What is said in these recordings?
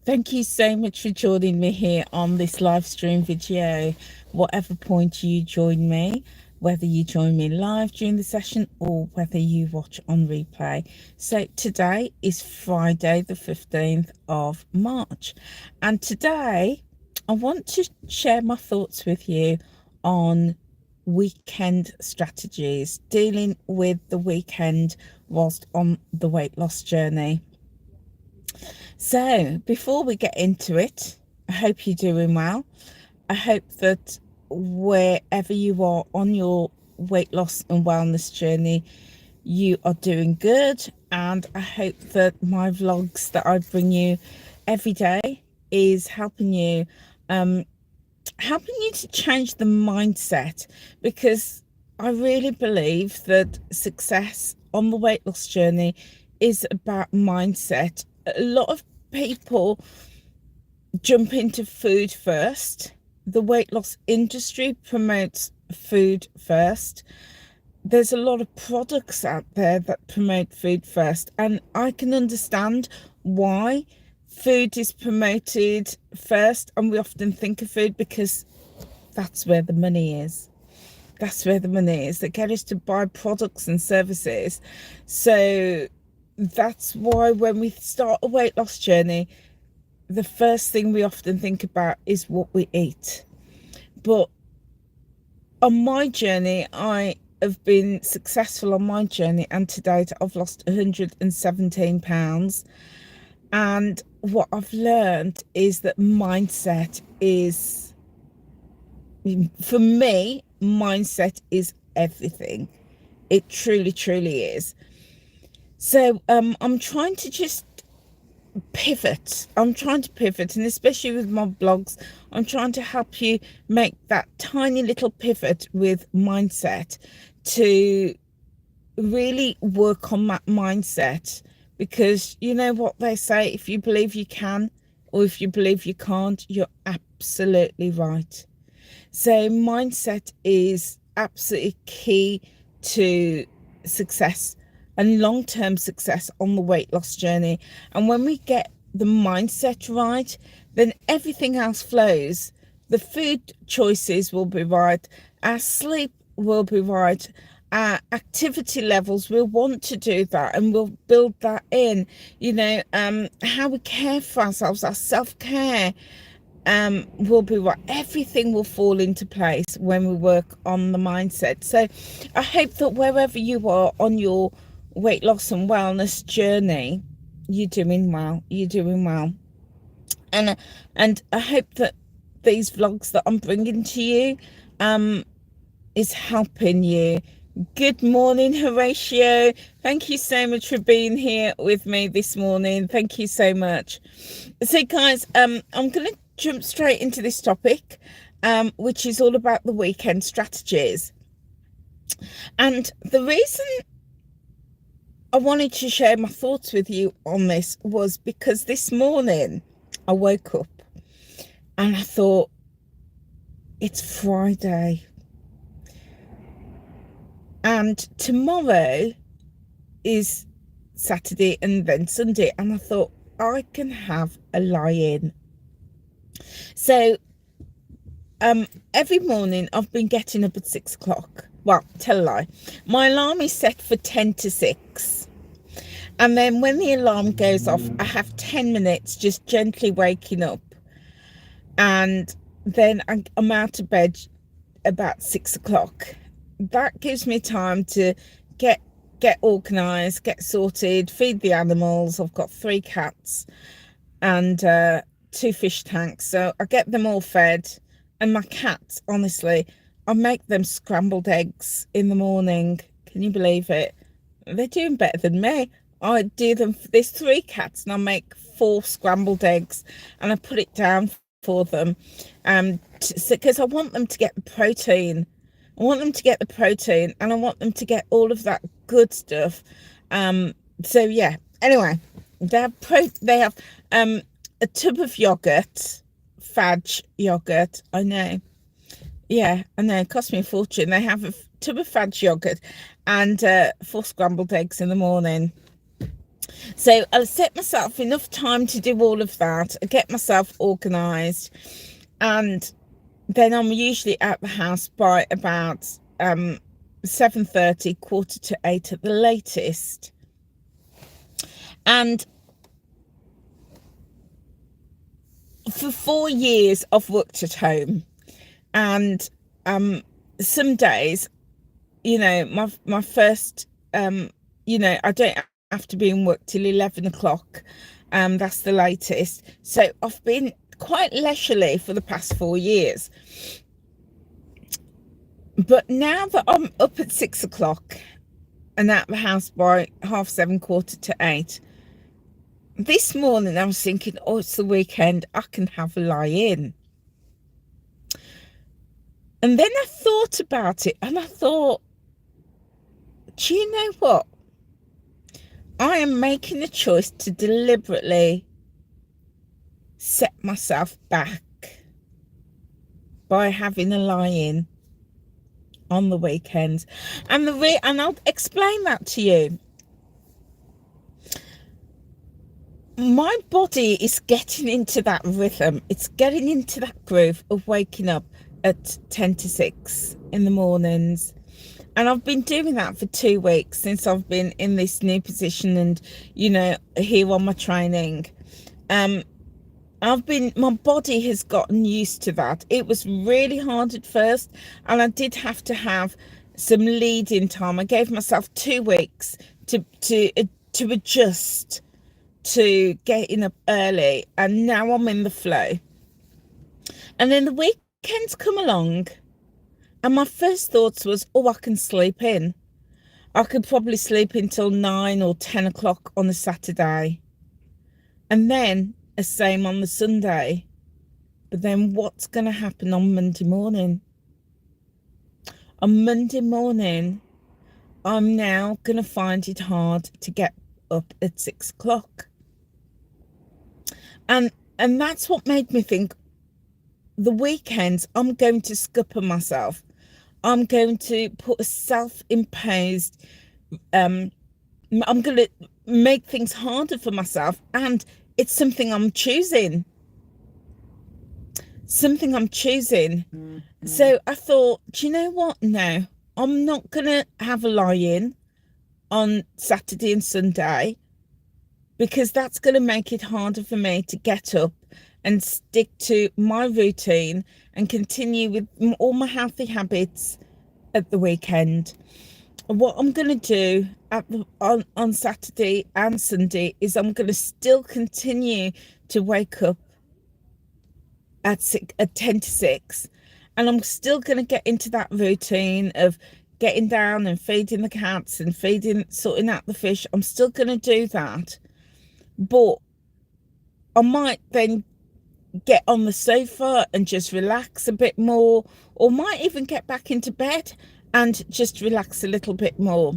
Thank you so much for joining me here on this live stream video. Whatever point you join me, whether you join me live during the session or whether you watch on replay. So today is Friday the 15th of March, and today I want to share my thoughts with you on weekend strategies, dealing with the weekend whilst on the weight loss journey. So, before we get into it, I hope you're doing well. I hope that wherever you are on your weight loss and wellness journey, you are doing good. And I hope that my vlogs that I bring you every day is helping you to change the mindset, because I really believe that success on the weight loss journey is about mindset. A lot of people jump into food first. The weight loss industry promotes food first. There's a lot of products out there that promote food first, and I can understand why food is promoted first, and we often think of food because that's where the money is. That's where the money is. They get us to buy products and services. So that's why when we start a weight loss journey, the first thing we often think about is what we eat. But on my journey, I have been successful on my journey, and to date I've lost 117 pounds. And what I've learned is that mindset is, for me, mindset is everything. It truly, truly is. So I'm trying to just pivot. I'm trying to pivot, and especially with my blogs, I'm trying to help you make that tiny little pivot with mindset to really work on that mindset. Because you know what they say, if you believe you can, or if you believe you can't, you're absolutely right. So mindset is absolutely key to success and long-term success on the weight loss journey. And when we get the mindset right, then everything else flows. The food choices will be right, our sleep will be right, our activity levels, we'll want to do that, and we'll build that in. How we care for ourselves, our self-care will be right. Everything will fall into place when we work on the mindset. So I hope that wherever you are on your weight loss and wellness journey, you're doing well. And I hope that these vlogs that I'm bringing to you is helping you. Good morning, Horatio. Thank you so much for being here with me this morning. Thank you so much. So guys, I'm going to jump straight into this topic, which is all about the weekend strategies. And the reason I wanted to share my thoughts with you on this was because this morning I woke up and I thought, it's Friday and tomorrow is Saturday and then Sunday, and I thought I can have a lie-in. So every morning I've been getting up at 6 o'clock. Well, tell a lie, my alarm is set for 10 to 6, and then when the alarm goes off, I have 10 minutes just gently waking up, and then I'm out of bed about 6 o'clock. That gives me time to get organized, get sorted, feed the animals. I've got 3 cats and 2 fish tanks, so I get them all fed. And my cats, honestly, I make them scrambled eggs in the morning. Can you believe it? They're doing better than me. I do them. There's 3 cats and I make 4 scrambled eggs, and I put it down for them because I want them to get the protein. I want them to get the protein, and I want them to get all of that good stuff. So yeah, anyway, they have a tub of yogurt, fudge yogurt. I know, yeah, I know, it cost me a fortune. They have a tub of fudge yogurt and 4 scrambled eggs in the morning. So I'll set myself enough time to do all of that. I get myself organised, and then I'm usually at the house by about 7:30, 7:45 at the latest. And for 4 years I've worked at home, and some days, you know, my first you know, I don't have to be in work till 11 o'clock. That's the latest. So I've been quite leisurely for the past 4 years. But now that I'm up at 6 o'clock and at the house by 7:30, 7:45, this morning I was thinking, oh, it's the weekend, I can have a lie in. And then I thought about it, and I thought, do you know what? I am making a choice to deliberately set myself back by having a lie in on the weekends. And and I'll explain that to you. My body is getting into that rhythm. It's getting into that groove of waking up at 10 to 6 in the mornings. And I've been doing that for 2 weeks since I've been in this new position and, you know, here on my training. My body has gotten used to that. It was really hard at first, and I did have to have some lead-in time. I gave myself 2 weeks to adjust to getting up early, and now I'm in the flow. And then the weekends come along, and my first thoughts was, oh, I can sleep in. I could probably sleep until 9 or 10 o'clock on a Saturday. And then the same on the Sunday. But then what's going to happen on Monday morning? On Monday morning, I'm now going to find it hard to get up at 6 o'clock. And that's what made me think, the weekends, I'm going to scupper myself. I'm going to put a self-imposed, I'm going to make things harder for myself, and it's something I'm choosing. Something I'm choosing. Mm-hmm. So I thought, do you know what? No, I'm not going to have a lie-in on Saturday and Sunday, because that's going to make it harder for me to get up and stick to my routine and continue with all my healthy habits at the weekend. What I'm going to do on Saturday and Sunday is I'm going to still continue to wake up at 10 to 6, and I'm still going to get into that routine of getting down and feeding the cats and sorting out the fish. I'm still going to do that, but I might then get on the sofa and just relax a bit more, or might even get back into bed and just relax a little bit more.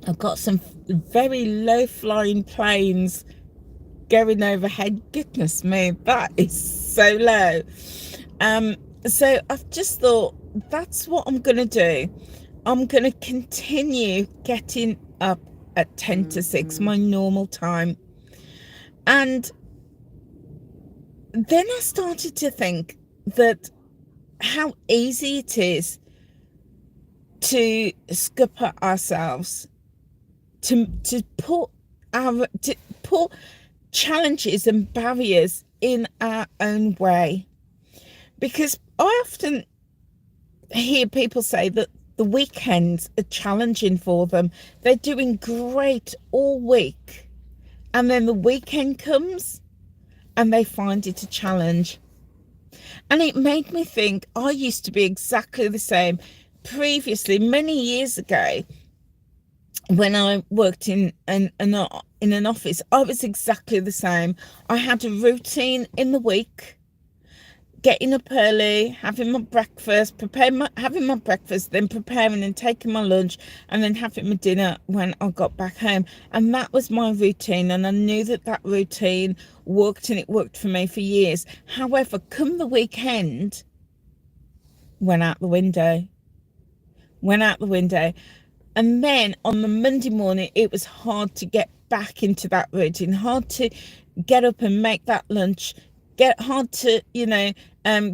I've got some very low flying planes going overhead. Goodness me, that is so low. So I've just thought, that's what I'm going to do. I'm going to continue getting up at 10 to 6, my normal time. And then I started to think that how easy it is to scupper ourselves, to put challenges and barriers in our own way. Because I often hear people say that the weekends are challenging for them. They're doing great all week, and then the weekend comes and they find it a challenge. And it made me think, I used to be exactly the same previously, many years ago, when I worked in an office. I was exactly the same. I had a routine in the week, getting up early, having my breakfast, having my breakfast, then preparing and taking my lunch, and then having my dinner when I got back home. And that was my routine, and I knew that routine worked, and it worked for me for years. However, come the weekend, went out the window. And then on the Monday morning, it was hard to get back into that routine, hard to get up and make that lunch, hard to,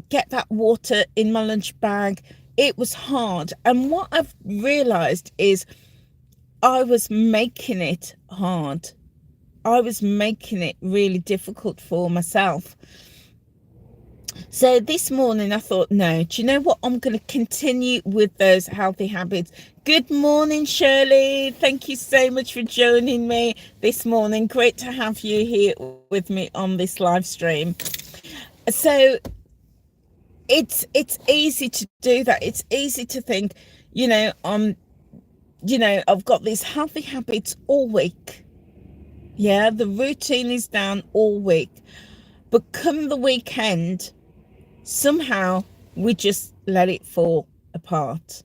get that water in my lunch bag. It was hard. And what I've realized is I was making it hard. I was making it really difficult for myself. So this morning I thought, no, do you know what? I'm going to continue with those healthy habits. Good morning, Shirley. Thank you so much for joining me this morning. Great to have you here with me on this live stream. So it's easy to do that. It's easy to think, I've got these healthy habits all week. Yeah, the routine is down all week. But come the weekend, somehow we just let it fall apart.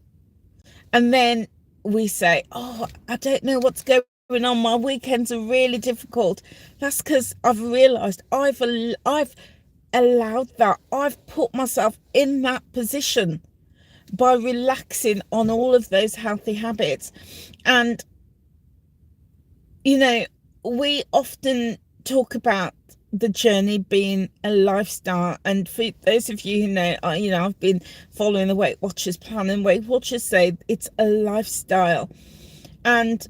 And then we say, oh, I don't know what's going on. My weekends are really difficult. That's because I've realized I've allowed that. I've put myself in that position by relaxing on all of those healthy habits. And, we often talk about the journey being a lifestyle, and for those of you who know, I've been following the Weight Watchers plan, and Weight Watchers say it's a lifestyle. And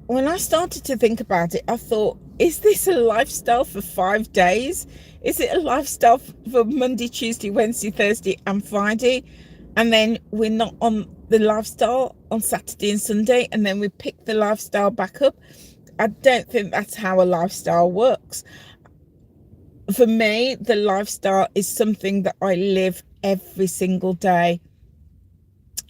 when I started to think about it, I thought, is this a lifestyle for 5 days? Is it a lifestyle for Monday, Tuesday, Wednesday, Thursday and Friday, and then we're not on the lifestyle on Saturday and Sunday, and then we pick the lifestyle back up? I don't think that's how a lifestyle works. For me, the lifestyle is something that I live every single day.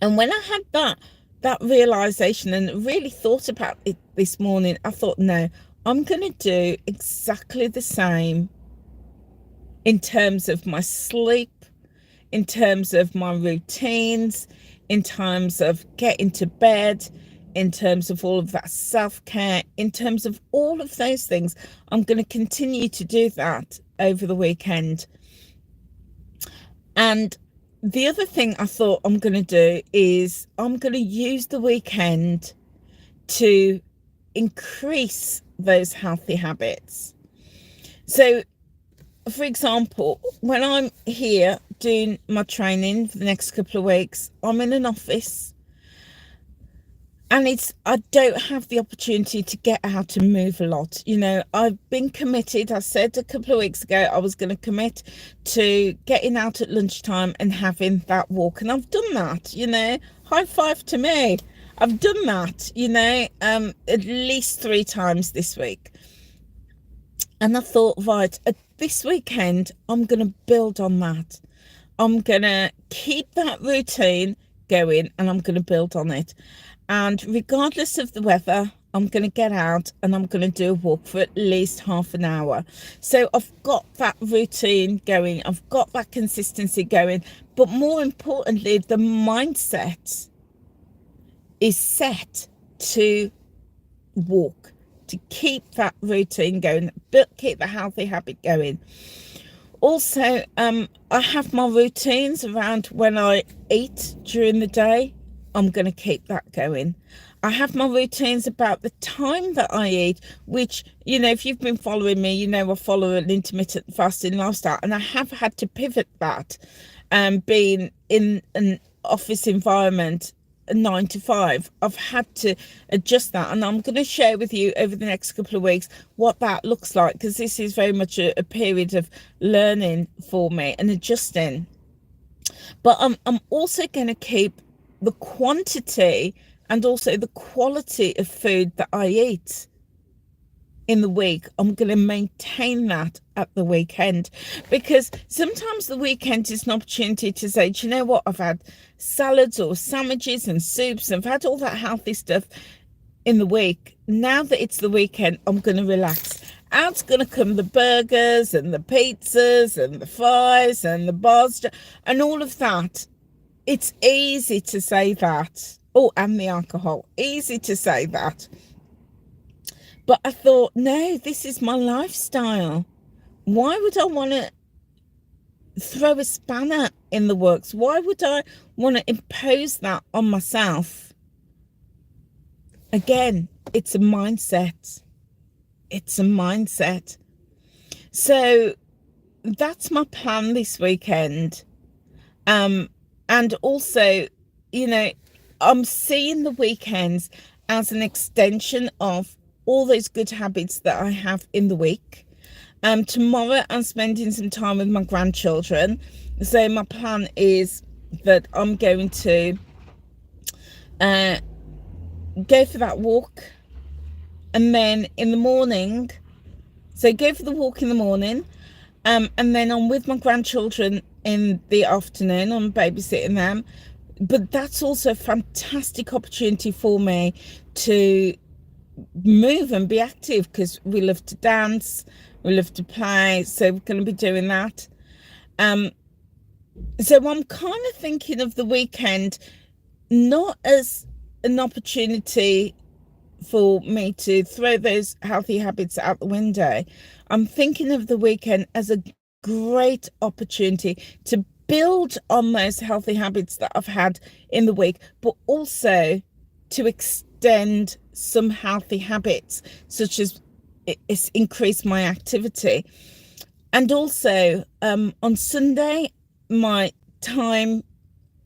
And when I had that realization and really thought about it this morning, I thought, no, I'm going to do exactly the same in terms of my sleep, in terms of my routines, in terms of getting to bed, in terms of all of that self-care, in terms of all of those things. I'm going to continue to do that over the weekend. And the other thing I thought I'm going to do is I'm going to use the weekend to increase those healthy habits. So, for example, when I'm here doing my training for the next couple of weeks, I'm in an office. And I don't have the opportunity to get out and move a lot. I've been committed. I said a couple of weeks ago I was going to commit to getting out at lunchtime and having that walk. And I've done that, high five to me. I've done that, at least 3 times this week. And I thought, right, this weekend, I'm going to build on that. I'm going to keep that routine going and I'm going to build on it. And regardless of the weather, I'm going to get out and I'm going to do a walk for at least half an hour. So I've got that routine going. I've got that consistency going. But more importantly, the mindset is set to walk, to keep that routine going, keep the healthy habit going. Also, I have my routines around when I eat during the day. I'm going to keep that going. I have my routines about the time that I eat, which, if you've been following me, I follow an intermittent fasting lifestyle, and I have had to pivot that, being in an office environment, 9 to 5. I've had to adjust that, and I'm going to share with you over the next couple of weeks what that looks like, because this is very much a period of learning for me and adjusting. But I'm also going to keep the quantity and also the quality of food that I eat in the week. I'm going to maintain that at the weekend, because sometimes the weekend is an opportunity to say, do you know what, I've had salads or sandwiches and soups, and I've had all that healthy stuff in the week. Now that it's the weekend, I'm going to relax. Out's going to come the burgers and the pizzas and the fries and the bars and all of that. It's easy to say that. Oh, and the alcohol. Easy to say that. But I thought, no, this is my lifestyle. Why would I want to throw a spanner in the works? Why would I want to impose that on myself? Again, it's a mindset. It's a mindset. So that's my plan this weekend. And also, you know, I'm seeing the weekends as an extension of all those good habits that I have in the week. Tomorrow I'm spending some time with my grandchildren. So my plan is that I'm going to uh, go for that walk, and then in the morning, so go for the walk in the morning, and then I'm with my grandchildren in the afternoon. I'm babysitting them. But that's also a fantastic opportunity for me to move and be active, because we love to dance, we love to play, so we're going to be doing that. So I'm kind of thinking of the weekend not as an opportunity for me to throw those healthy habits out the window. I'm thinking of the weekend as a great opportunity to build on those healthy habits that I've had in the week, but also to extend some healthy habits, such as it's increase my activity. And also on Sunday, my time,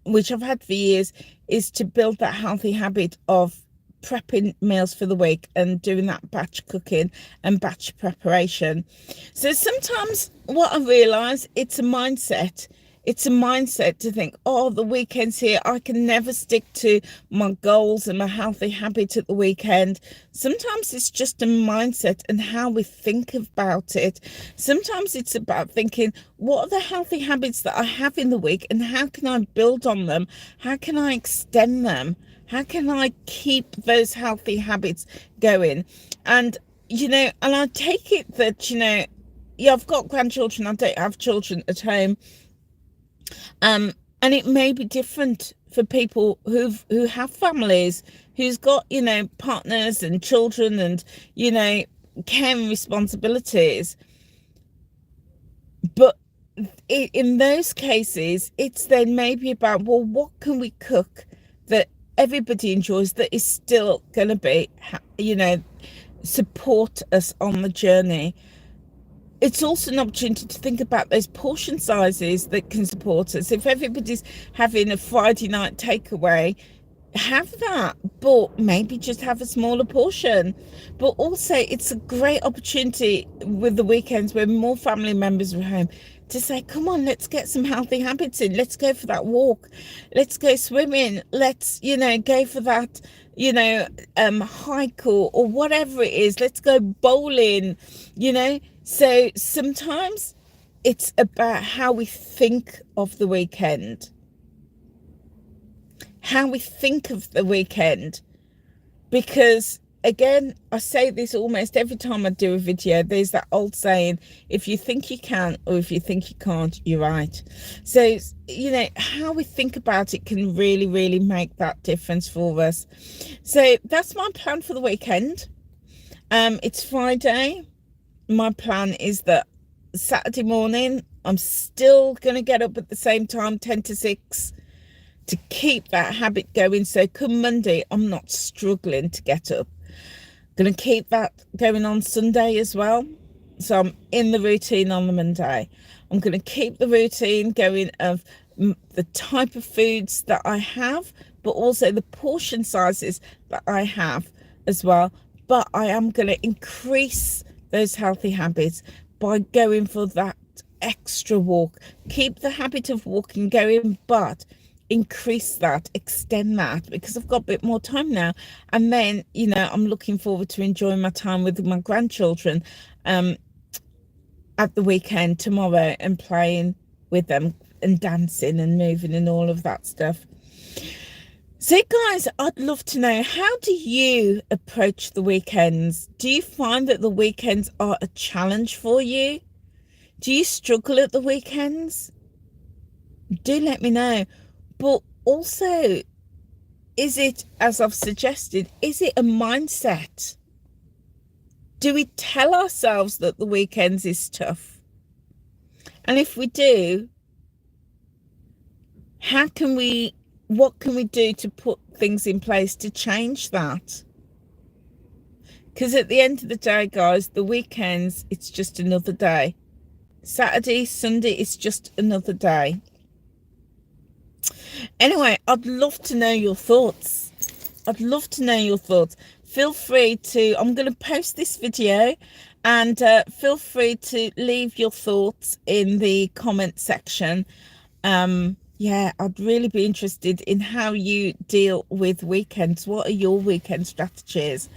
which I've had for years, is to build that healthy habit of prepping meals for the week and doing that batch cooking and batch preparation. So sometimes what I realise, it's a mindset. It's a mindset to think, oh, the weekend's here, I can never stick to my goals and my healthy habit at the weekend. Sometimes it's just a mindset and how we think about it. Sometimes it's about thinking, what are the healthy habits that I have in the week, and how can I build on them? How can I extend them? How can I keep those healthy habits going? And, and I take it that, yeah, I've got grandchildren, I don't have children at home. And it may be different for people who have families, who's got, partners and children and, caring responsibilities. But in those cases, it's then maybe about, well, what can we cook that everybody enjoys, that is still going to be, support us on the journey. It's also an opportunity to think about those portion sizes that can support us. If everybody's having a Friday night takeaway, have that, but maybe just have a smaller portion. But also, it's a great opportunity with the weekends when more family members are home to say, come on, let's get some healthy habits in. Let's go for that walk. Let's go swimming. Let's, go for that, hike or whatever it is. Let's go bowling, So sometimes it's about how we think of the weekend. How we think of the weekend. Because again, I say this almost every time I do a video, there's that old saying, if you think you can or if you think you can't, you're right. So, how we think about it can really, really make that difference for us. So that's my plan for the weekend. It's Friday. My plan is that Saturday morning, I'm still going to get up at the same time, 10 to 6, to keep that habit going. So come Monday, I'm not struggling to get up. Going to keep that going on Sunday as well. So I'm in the routine on the Monday. I'm going to keep the routine going of the type of foods that I have, but also the portion sizes that I have as well. But I am going to increase those healthy habits by going for that extra walk. Keep the habit of walking going, but increase that, extend that, because I've got a bit more time now. And then, I'm looking forward to enjoying my time with my grandchildren at the weekend tomorrow, and playing with them and dancing and moving and all of that stuff. So guys, I'd love to know, how do you approach the weekends? Do you find that the weekends are a challenge for you? Do you struggle at the weekends? Do let me know. But also, is it, as I've suggested, is it a mindset? Do we tell ourselves that the weekends is tough? And if we do, what can we do to put things in place to change that? Because at the end of the day, guys, the weekends, it's just another day. Saturday, Sunday, it's just another day. Anyway, I'd love to know your thoughts. I'd love to know your thoughts. Feel free to, I'm going to post this video, and feel free to leave your thoughts in the comment section. Yeah, I'd really be interested in how you deal with weekends. What are your weekend strategies?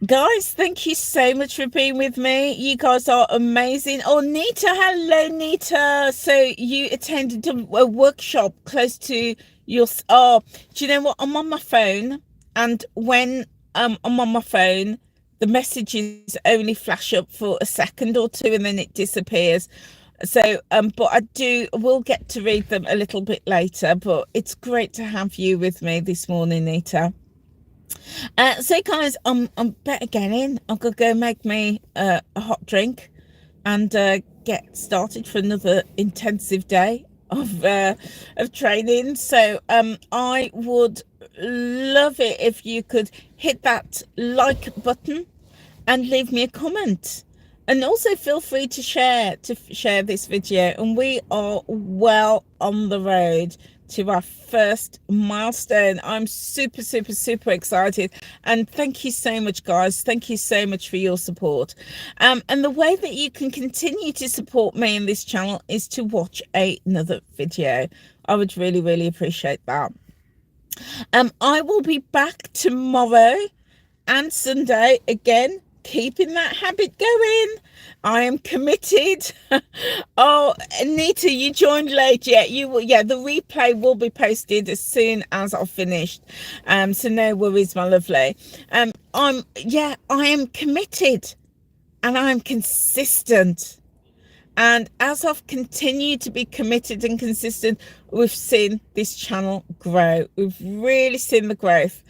Guys, thank you so much for being with me. You guys are amazing. Oh, Nita, hello, Nita. So you attended a workshop close to your... Oh, do you know what? I'm on my phone, and when I'm on my phone, the messages only flash up for a second or two, and then it disappears. So, but will get to read them a little bit later. But it's great to have you with me this morning, Nita. So guys, I'm better getting. I'm gonna go make me a hot drink and get started for another intensive day of training. So I would love it if you could hit that like button and leave me a comment. And also feel free to share this video. And we are well on the road to our first milestone. I'm super excited, and thank you so much, guys. Thank you so much for your support. And the way that you can continue to support me in this channel is to watch another video. I would really appreciate that. I will be back tomorrow and Sunday again, keeping that habit going. I am committed. Oh, Anita, you joined late. Yeah, you will. Yeah, the replay will be posted as soon as I've finished. So no worries, my lovely. I am committed, and I'm consistent. And as I've continued to be committed and consistent, we've seen this channel grow. We've really seen the growth.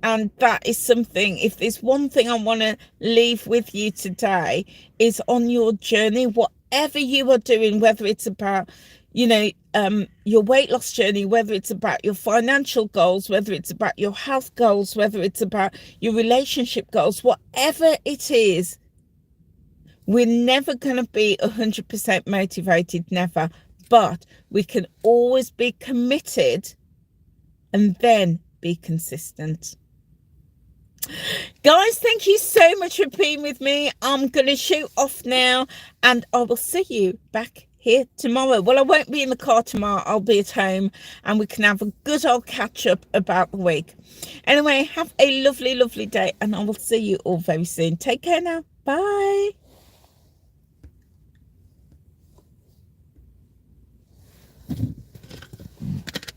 And that is something, if there's one thing I want to leave with you today, is on your journey, whatever you are doing, whether it's about, your weight loss journey, whether it's about your financial goals, whether it's about your health goals, whether it's about your relationship goals, whatever it is, we're never going to be 100% motivated, never. But we can always be committed and then be consistent. Guys, thank you so much for being with me. I'm going to shoot off now, and I will see you back here tomorrow. Well, I won't be in the car tomorrow. I'll be at home, and we can have a good old catch up about the week. Anyway, have a lovely day, and I will see you all very soon. Take care now. Bye.